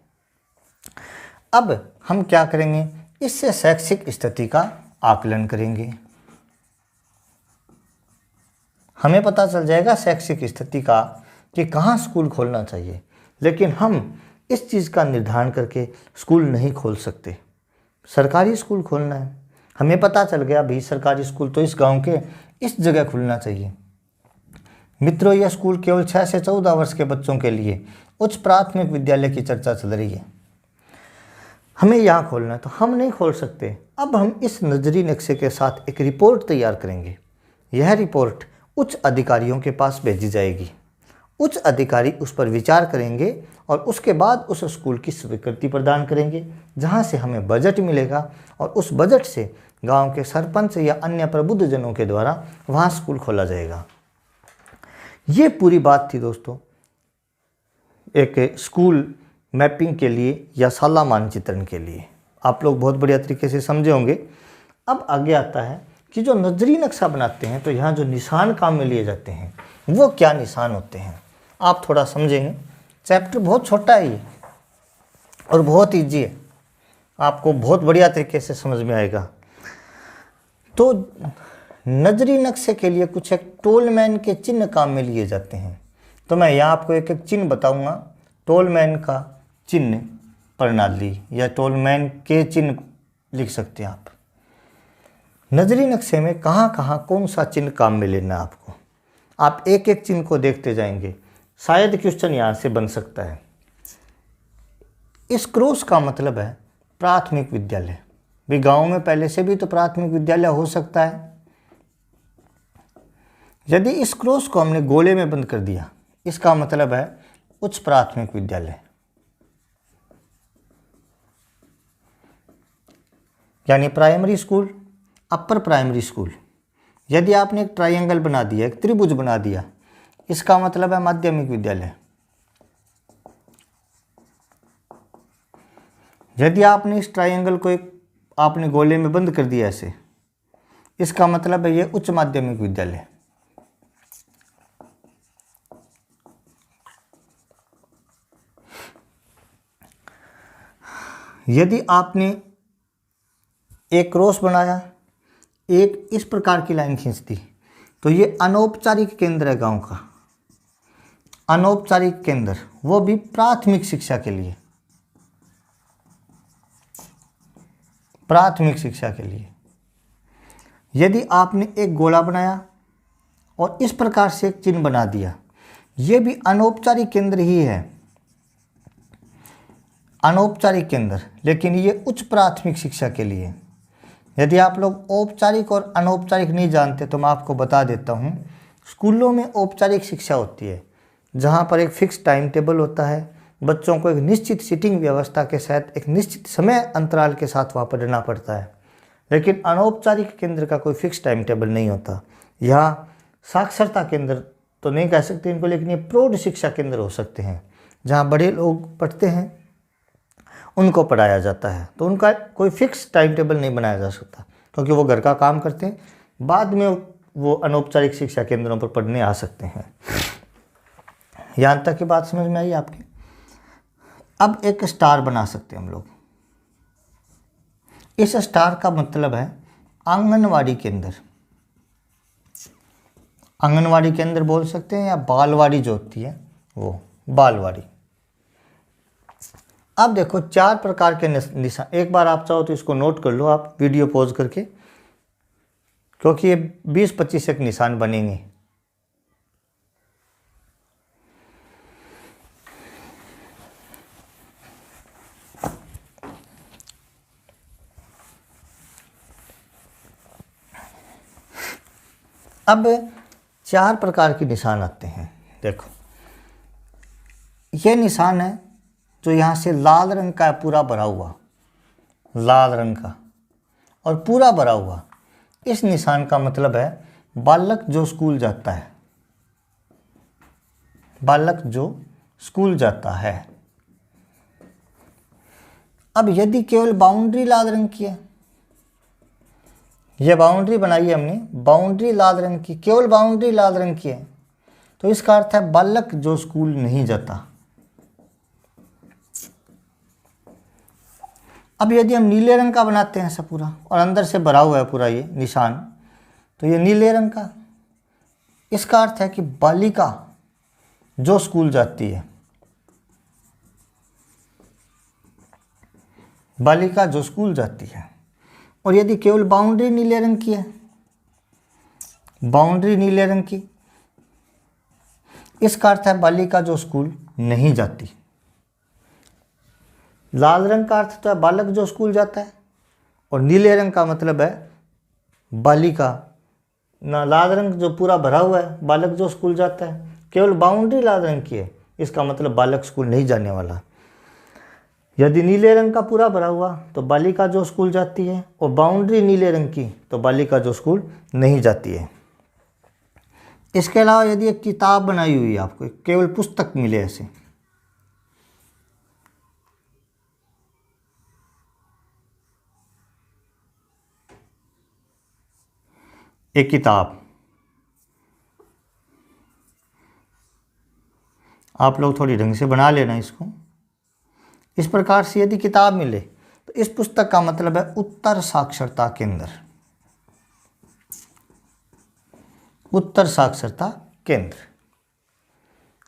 अब हम क्या करेंगे, इससे शैक्षिक स्थिति का आकलन करेंगे। हमें पता चल जाएगा शैक्षिक स्थिति का कि कहाँ स्कूल खोलना चाहिए, लेकिन हम इस चीज़ का निर्धारण करके स्कूल नहीं खोल सकते। सरकारी स्कूल खोलना है, हमें पता चल गया भी सरकारी स्कूल तो इस गांव के इस जगह खुलना चाहिए। मित्रों, यह स्कूल केवल 6 से 14 वर्ष के बच्चों के लिए उच्च प्राथमिक विद्यालय की चर्चा चल रही है, हमें यहाँ खोलना है तो हम नहीं खोल सकते। अब हम इस नजरी नक्शे के साथ एक रिपोर्ट तैयार करेंगे। यह रिपोर्ट उच्च अधिकारियों के पास भेजी जाएगी। उच्च अधिकारी उस पर विचार करेंगे और उसके बाद उस स्कूल की स्वीकृति प्रदान करेंगे, जहाँ से हमें बजट मिलेगा और उस बजट से गांव के सरपंच या अन्य प्रबुद्धजनों के द्वारा वहाँ स्कूल खोला जाएगा। ये पूरी बात थी दोस्तों एक स्कूल मैपिंग के लिए या शाला मानचित्रण के लिए। आप लोग बहुत बढ़िया तरीके से समझे होंगे। अब आगे आता है कि जो नजरी नक्शा बनाते हैं तो यहाँ जो निशान काम में लिए जाते हैं वो क्या निशान होते हैं, आप थोड़ा समझेंगे। चैप्टर बहुत छोटा है ये और बहुत ईजी है, आपको बहुत बढ़िया तरीके से समझ में आएगा। तो नजरी नक्शे के लिए कुछ एक टोलमैन के चिन्ह काम में लिए जाते हैं। तो मैं यहाँ आपको एक एक चिन्ह बताऊंगा। टोलमैन का चिन्ह प्रणाली या टोलमैन के चिन्ह लिख सकते हैं आप। नजरी नक्शे में कहाँ कहाँ कौन सा चिन्ह काम में लेना है आपको, आप एक एक चिन्ह को देखते जाएंगे। शायद क्वेश्चन यहाँ से बन सकता है। इस क्रॉस का मतलब है प्राथमिक विद्यालय। भी गांव में पहले से भी तो प्राथमिक विद्यालय हो सकता है। यदि इस क्रॉस को हमने गोले में बंद कर दिया, इसका मतलब है उच्च प्राथमिक विद्यालय, यानी primary school, upper primary school. यदि आपने एक ट्रायंगल बना दिया, एक त्रिभुज बना दिया, इसका मतलब है माध्यमिक विद्यालय। यदि आपने इस ट्रायंगल को एक आपने गोले में बंद कर दिया ऐसे, इसका मतलब है ये उच्च माध्यमिक विद्यालय। यदि आपने एक क्रॉस बनाया, एक इस प्रकार की लाइन खींच दी, तो ये अनौपचारिक केंद्र है गांव का। अनौपचारिक केंद्र, वो भी प्राथमिक शिक्षा के लिए, प्राथमिक शिक्षा के लिए। यदि आपने एक गोला बनाया और इस प्रकार से एक चिन्ह बना दिया, ये भी अनौपचारिक केंद्र ही है, अनौपचारिक केंद्र, लेकिन ये उच्च प्राथमिक शिक्षा के लिए। यदि आप लोग औपचारिक और अनौपचारिक नहीं जानते तो मैं आपको बता देता हूँ। स्कूलों में औपचारिक शिक्षा होती है, जहाँ पर एक फिक्स टाइम टेबल होता है, बच्चों को एक निश्चित सीटिंग व्यवस्था के साथ एक निश्चित समय अंतराल के साथ वहाँ पढ़ना पड़ता है। लेकिन अनौपचारिक केंद्र का कोई फिक्स टाइम टेबल नहीं होता। यहाँ साक्षरता केंद्र तो नहीं कह सकते इनको, लेकिन ये प्रौढ़ शिक्षा केंद्र हो सकते हैं, जहाँ बड़े लोग पढ़ते हैं, उनको पढ़ाया जाता है। तो उनका कोई फिक्स टाइम टेबल नहीं बनाया जा सकता, क्योंकि वो घर का काम करते हैं, बाद में वो अनौपचारिक शिक्षा केंद्रों पर पढ़ने आ सकते हैं। यहाँ तक की बात समझ में आई आपकी। अब एक स्टार बना सकते हैं हम लोग। इस स्टार का मतलब है आंगनवाड़ी केंद्र। आंगनवाड़ी केंद्र बोल सकते हैं, या बालवाड़ी जो होती है वो बालवाड़ी। अब देखो 4 प्रकार के निशान, एक बार आप चाहो तो इसको नोट कर लो आप वीडियो पॉज करके, क्योंकि ये 20-25 एक निशान बनेंगे। अब 4 प्रकार के निशान आते हैं। देखो ये निशान है जो यहाँ से लाल रंग का है, पूरा भरा हुआ, लाल रंग का और पूरा भरा हुआ। इस निशान का मतलब है बालक जो स्कूल जाता है, बालक जो स्कूल जाता है। अब यदि केवल बाउंड्री लाल रंग की है, यह बाउंड्री बनाई है हमने, बाउंड्री लाल रंग की, केवल बाउंड्री लाल रंग की है, तो इसका अर्थ है बालक जो स्कूल नहीं जाता। अब यदि हम नीले रंग का बनाते हैं ऐसा पूरा और अंदर से भरा हुआ है पूरा ये निशान, तो ये नीले रंग का, इसका अर्थ है कि बालिका जो स्कूल जाती है, बालिका जो स्कूल जाती है। और यदि केवल बाउंड्री नीले रंग की है, बाउंड्री नीले रंग की, इसका अर्थ है बालिका जो स्कूल नहीं जाती। लाल रंग का अर्थ तो है बालक जो स्कूल जाता है, और नीले रंग का मतलब है बालिका ना, लाल रंग जो पूरा भरा हुआ है बालक जो स्कूल जाता है, केवल बाउंड्री लाल रंग की है, इसका मतलब बालक स्कूल नहीं जाने वाला। यदि नीले रंग का पूरा भरा हुआ तो बालिका जो स्कूल जाती है, और बाउंड्री नीले रंग की तो बालिका जो स्कूल नहीं जाती है। इसके अलावा यदि एक किताब बनाई हुई है, आपको केवल पुस्तक मिले ऐसे, एक किताब, आप लोग थोड़ी ढंग से बना लेना इसको। इस प्रकार से यदि किताब मिले तो इस पुस्तक का मतलब है उत्तर साक्षरता केंद्र, उत्तर साक्षरता केंद्र।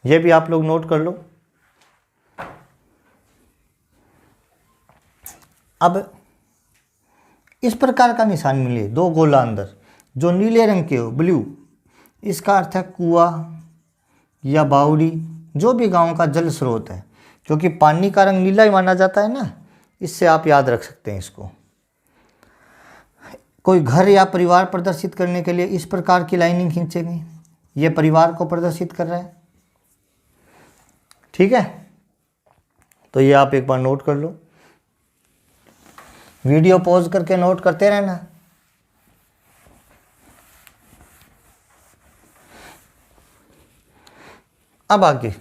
यह भी आप लोग नोट कर लो। अब इस प्रकार का निशान मिले, दो गोला अंदर जो नीले रंग के हो, ब्लू, इसका अर्थ है कुआं या बावड़ी, जो भी गांव का जल स्रोत है, क्योंकि पानी का रंग नीला ही माना जाता है ना, इससे आप याद रख सकते हैं इसको। कोई घर या परिवार प्रदर्शित करने के लिए इस प्रकार की लाइनिंग खींचेंगे, ये परिवार को प्रदर्शित कर रहा है, ठीक है। तो ये आप एक बार नोट कर लो, वीडियो पॉज करके नोट करते रहना। अब आगे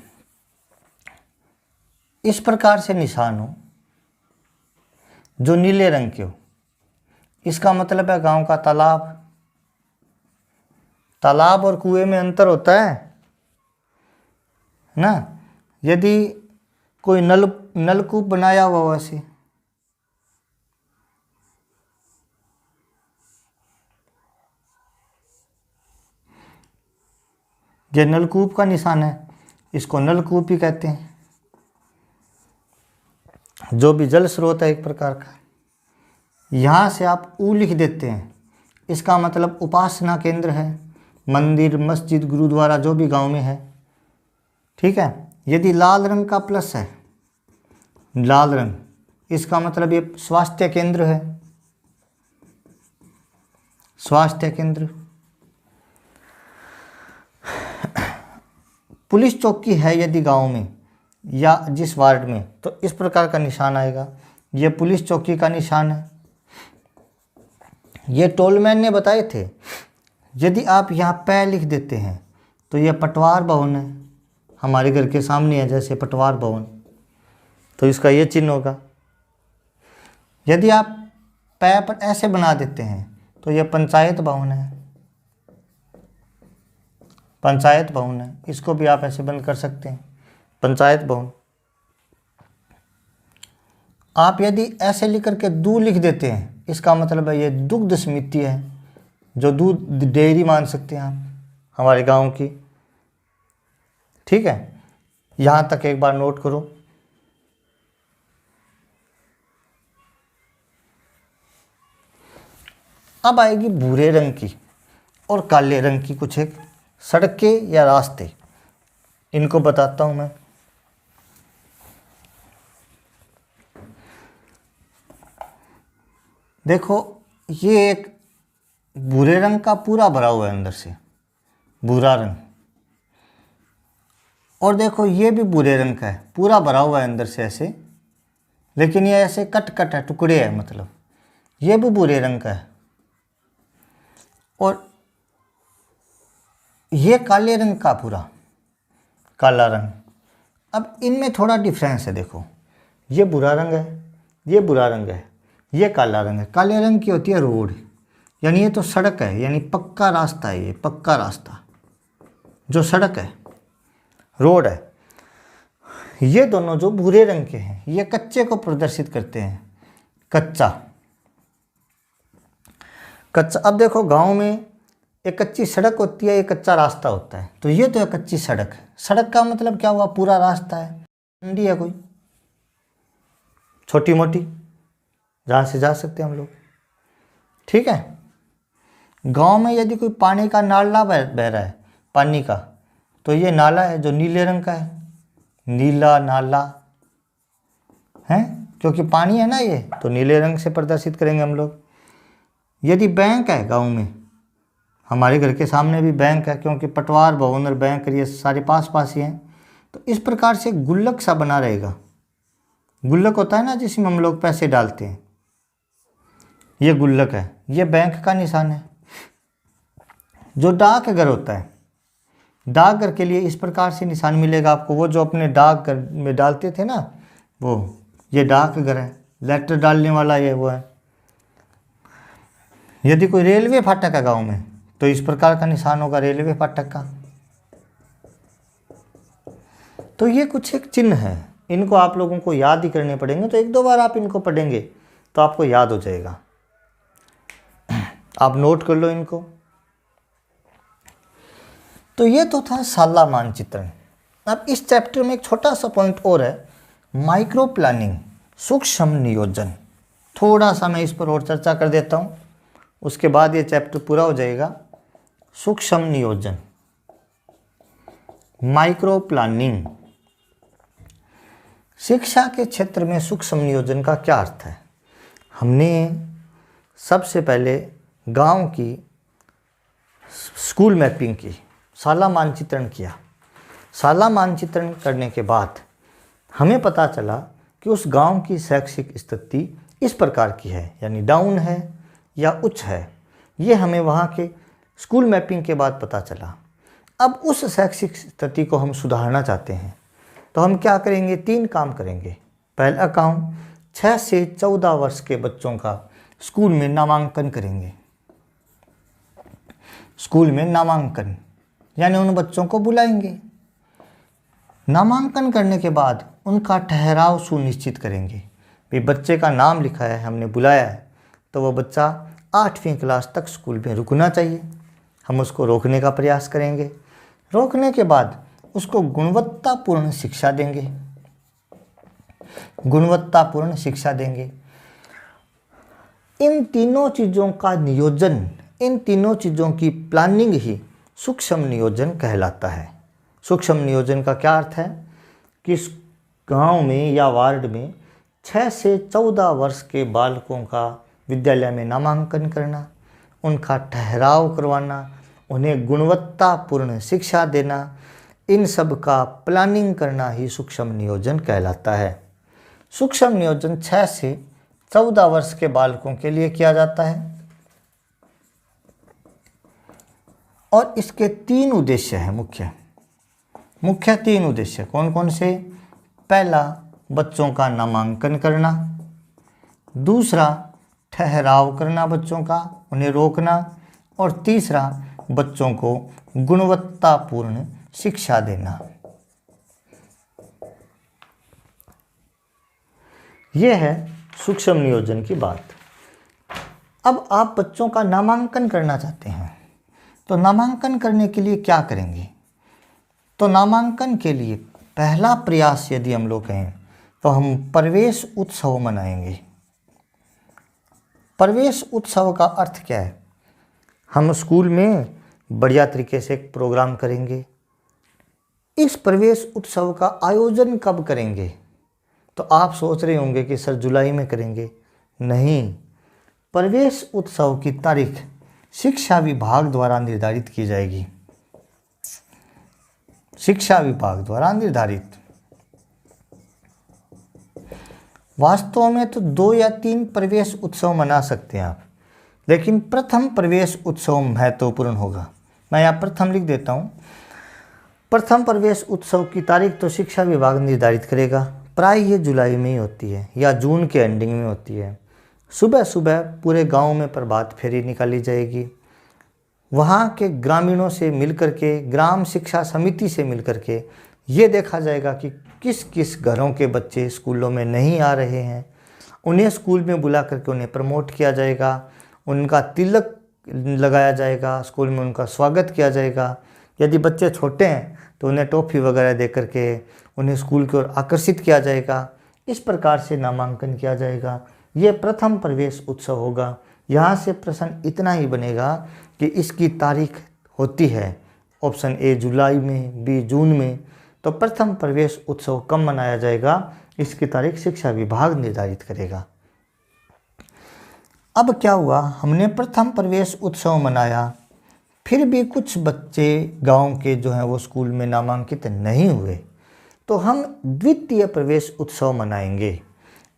इस प्रकार से निशान हो जो नीले रंग के हो, इसका मतलब है गांव का तालाब। तालाब और कुएं में अंतर होता है ना। यदि कोई नलकूप बनाया हुआ वैसे, ये नलकूप का निशान है, इसको नलकूप ही कहते हैं। जो भी जल स्रोत है एक प्रकार का, यहाँ से आप ऊ लिख देते हैं, इसका मतलब उपासना केंद्र है, मंदिर, मस्जिद, गुरुद्वारा जो भी गांव में है, ठीक है। यदि लाल रंग का प्लस है, लाल रंग, इसका मतलब ये स्वास्थ्य केंद्र है, स्वास्थ्य केंद्र। पुलिस चौकी है यदि गांव में या जिस वार्ड में, तो इस प्रकार का निशान आएगा, ये पुलिस चौकी का निशान है। ये टोलमैन ने बताए थे। यदि आप यहाँ पै लिख देते हैं तो ये पटवार भवन है, हमारे घर के सामने है जैसे पटवार भवन, तो इसका ये चिन्ह होगा। यदि आप पै पर ऐसे बना देते हैं तो ये पंचायत भवन है, पंचायत भवन है, इसको भी आप ऐसे बंद कर सकते हैं, पंचायत भवन। आप यदि ऐसे लिख करके दू लिख देते हैं, इसका मतलब है ये दुग्ध समिति है, जो दूध डेयरी मान सकते हैं आप हमारे गांव की, ठीक है। यहाँ तक एक बार नोट करो। अब आएगी भूरे रंग की और काले रंग की कुछ एक सड़कें या रास्ते, इनको बताता हूं मैं। देखो ये एक भूरे रंग का पूरा भरा हुआ है अंदर से, भूरा रंग, और देखो ये भी भूरे रंग का है, पूरा भरा हुआ है अंदर से ऐसे, लेकिन ये ऐसे कट कट है, टुकड़े है, मतलब ये भी भूरे रंग का है। और ये काले रंग का पूरा काला रंग। अब इनमें थोड़ा डिफरेंस है, देखो ये भूरा रंग है, ये भूरा रंग है, ये काला रंग है। काले रंग की होती है रोड, यानी ये तो सड़क है, यानी पक्का रास्ता है, ये पक्का रास्ता जो सड़क है, रोड है। ये दोनों जो भूरे रंग के हैं, ये कच्चे को प्रदर्शित करते हैं, कच्चा। कच्चा, अब देखो गांव में एक कच्ची सड़क होती है, एक कच्चा रास्ता होता है, तो ये तो एक कच्ची सड़क है। सड़क का मतलब क्या हुआ, पूरा रास्ता है। मंडी है कोई छोटी मोटी जहाँ से जा सकते हैं हम लोग, ठीक है। गांव में यदि कोई पानी का नाला बह रहा है पानी का, तो ये नाला है जो नीले रंग का है, नीला नाला है, क्योंकि पानी है ना ये, तो नीले रंग से प्रदर्शित करेंगे हम लोग। यदि बैंक है गांव में, हमारे घर के सामने भी बैंक है, क्योंकि पटवार भवन और बैंक ये सारे पास पास ही हैं, तो इस प्रकार से गुल्लक सा बना रहेगा। गुल्लक होता है ना जिसमें हम लोग पैसे डालते हैं, ये गुल्लक है, ये बैंक का निशान है। जो डाकघर होता है, डाकघर के लिए इस प्रकार से निशान मिलेगा आपको, वो जो अपने डाकघर में डालते थे ना, वो ये डाकघर है, लेटर डालने वाला ये वो है। यदि कोई रेलवे फाटक है गांव में, तो इस प्रकार का निशान होगा रेलवे फाटक का। तो ये कुछ एक चिन्ह है, इनको आप लोगों को याद ही करने पड़ेंगे, तो एक दो बार आप इनको पढ़ेंगे तो आपको याद हो जाएगा। आप नोट कर लो इनको। तो ये तो था साला मानचित्रण। अब इस चैप्टर में एक छोटा सा पॉइंट और है, माइक्रो प्लानिंग, सूक्ष्म नियोजन। थोड़ा सा मैं इस पर और चर्चा कर देता हूँ, उसके बाद ये चैप्टर पूरा हो जाएगा। सूक्ष्म नियोजन, माइक्रो प्लानिंग। शिक्षा के क्षेत्र में सूक्ष्म नियोजन का क्या अर्थ है? हमने सबसे पहले गांव की स्कूल मैपिंग की, साला मानचित्रण किया। साला मानचित्रण करने के बाद हमें पता चला कि उस गांव की शैक्षिक स्थिति इस प्रकार की है, यानी डाउन है या उच्च है। ये हमें वहाँ के स्कूल मैपिंग के बाद पता चला। अब उस शैक्षिक स्थिति को हम सुधारना चाहते हैं, तो हम क्या करेंगे? 3 काम करेंगे। पहला काम, 6 से 14 वर्ष के बच्चों का स्कूल में नामांकन करेंगे। स्कूल में नामांकन यानी उन बच्चों को बुलाएंगे। नामांकन करने के बाद उनका ठहराव सुनिश्चित करेंगे। भाई बच्चे का नाम लिखा है, हमने बुलाया है, तो वो बच्चा 8वीं क्लास तक स्कूल में रुकना चाहिए। हम उसको रोकने का प्रयास करेंगे। रोकने के बाद उसको गुणवत्तापूर्ण शिक्षा देंगे। गुणवत्तापूर्ण शिक्षा देंगे। इन तीनों चीज़ों का नियोजन, इन तीनों चीज़ों की प्लानिंग ही सूक्ष्म नियोजन कहलाता है। सूक्ष्म नियोजन का क्या अर्थ है? कि गांव में या वार्ड में 6 से 14 वर्ष के बालकों का विद्यालय में नामांकन करना, उनका ठहराव करवाना, उन्हें गुणवत्तापूर्ण शिक्षा देना, इन सब का प्लानिंग करना ही सूक्ष्म नियोजन कहलाता है। सूक्ष्म नियोजन 6 से 14 वर्ष के बालकों के लिए किया जाता है और इसके 3 उद्देश्य हैं। मुख्य 3 उद्देश्य कौन कौन से? पहला, बच्चों का नामांकन करना। दूसरा, ठहराव करना बच्चों का, उन्हें रोकना। और तीसरा, बच्चों को गुणवत्तापूर्ण शिक्षा देना। यह है सूक्ष्म नियोजन की बात। अब आप बच्चों का नामांकन करना चाहते हैं, तो नामांकन करने के लिए क्या करेंगे? तो नामांकन के लिए पहला प्रयास यदि हम लोग कहें तो हम प्रवेश उत्सव मनाएंगे। प्रवेश उत्सव का अर्थ क्या है? हम स्कूल में बढ़िया तरीके से एक प्रोग्राम करेंगे। इस प्रवेश उत्सव का आयोजन कब करेंगे? तो आप सोच रहे होंगे कि सर जुलाई में करेंगे। नहीं, प्रवेश उत्सव की तारीख शिक्षा विभाग द्वारा निर्धारित की जाएगी। शिक्षा विभाग द्वारा निर्धारित। वास्तव में तो 2 या 3 प्रवेश उत्सव मना सकते हैं आप, लेकिन प्रथम प्रवेश उत्सव महत्वपूर्ण होगा। मैं यहाँ प्रथम लिख देता हूँ। प्रथम प्रवेश उत्सव की तारीख तो शिक्षा विभाग निर्धारित करेगा। प्राय ये जुलाई में ही होती है या जून के एंडिंग में होती है। सुबह सुबह पूरे गांव में प्रभात फेरी निकाली जाएगी। वहाँ के ग्रामीणों से मिलकर के, ग्राम शिक्षा समिति से मिलकर के ये देखा जाएगा कि किस किस घरों के बच्चे स्कूलों में नहीं आ रहे हैं उन्हें स्कूल में बुला करके उन्हें प्रमोट किया जाएगा, उनका तिलक लगाया जाएगा, स्कूल में उनका स्वागत किया जाएगा। यदि बच्चे छोटे हैं तो उन्हें टॉफ़ी वगैरह दे करके उन्हें स्कूल की ओर आकर्षित किया जाएगा। इस प्रकार से नामांकन किया जाएगा। ये प्रथम प्रवेश उत्सव होगा। यहाँ से प्रश्न इतना ही बनेगा कि इसकी तारीख होती है ऑप्शन ए जुलाई में, बी जून में, तो प्रथम प्रवेश उत्सव कब मनाया जाएगा, इसकी तारीख शिक्षा विभाग निर्धारित करेगा। अब क्या हुआ, हमने प्रथम प्रवेश उत्सव मनाया, फिर भी कुछ बच्चे गांव के जो हैं वो स्कूल में नामांकित नहीं हुए, तो हम द्वितीय प्रवेश उत्सव मनाएंगे।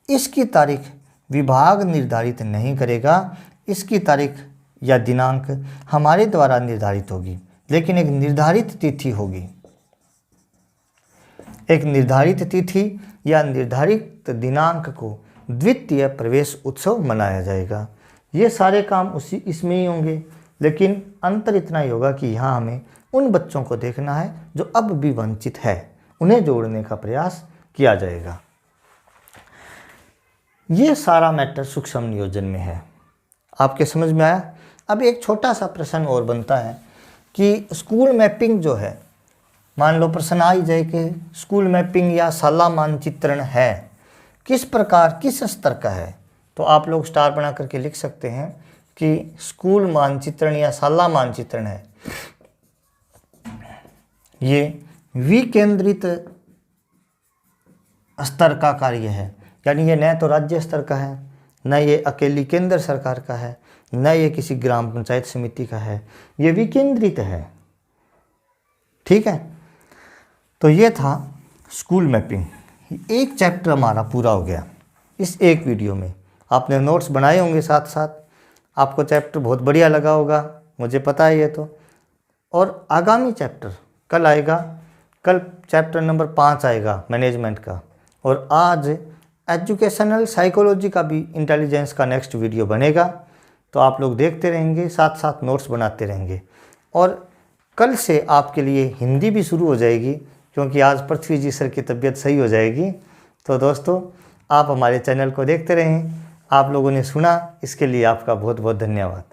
इसकी तारीख विभाग निर्धारित नहीं करेगा, इसकी तारीख या दिनांक हमारे द्वारा निर्धारित होगी, लेकिन एक निर्धारित तिथि होगी। एक निर्धारित तिथि या निर्धारित दिनांक को द्वितीय प्रवेश उत्सव मनाया जाएगा। ये सारे काम इसमें ही होंगे, लेकिन अंतर इतना ही होगा कि यहाँ हमें उन बच्चों को देखना है जो अब भी वंचित है, उन्हें जोड़ने का प्रयास किया जाएगा। ये सारा मैटर सूक्ष्म नियोजन में है। आपके समझ में आया? अब एक छोटा सा प्रश्न और बनता है कि स्कूल मैपिंग जो है, मान लो प्रश्न आ ही जाए कि स्कूल मैपिंग या शाला मानचित्रण है, किस प्रकार किस स्तर का है, तो आप लोग स्टार बना करके लिख सकते हैं कि स्कूल मानचित्रण या शाला मानचित्रण है, ये विकेंद्रित स्तर का कार्य है। यानी ये न तो राज्य स्तर का है, न ये अकेली केंद्र सरकार का है, न ये किसी ग्राम पंचायत समिति का है, ये विकेंद्रित है। ठीक है, तो ये था स्कूल मैपिंग। एक चैप्टर हमारा पूरा हो गया इस एक वीडियो में। आपने नोट्स बनाए होंगे साथ साथ, आपको चैप्टर बहुत बढ़िया लगा होगा, मुझे पता है ये तो। और आगामी चैप्टर कल आएगा, कल चैप्टर नंबर 5 आएगा मैनेजमेंट का, और आज एजुकेशनल साइकोलॉजी का भी इंटेलिजेंस का नेक्स्ट वीडियो बनेगा। तो आप लोग देखते रहेंगे, साथ साथ नोट्स बनाते रहेंगे। और कल से आपके लिए हिंदी भी शुरू हो जाएगी, क्योंकि आज पृथ्वी जी सर की तबीयत सही हो जाएगी। तो दोस्तों, आप हमारे चैनल को देखते रहें। आप लोगों ने सुना, इसके लिए आपका बहुत बहुत धन्यवाद।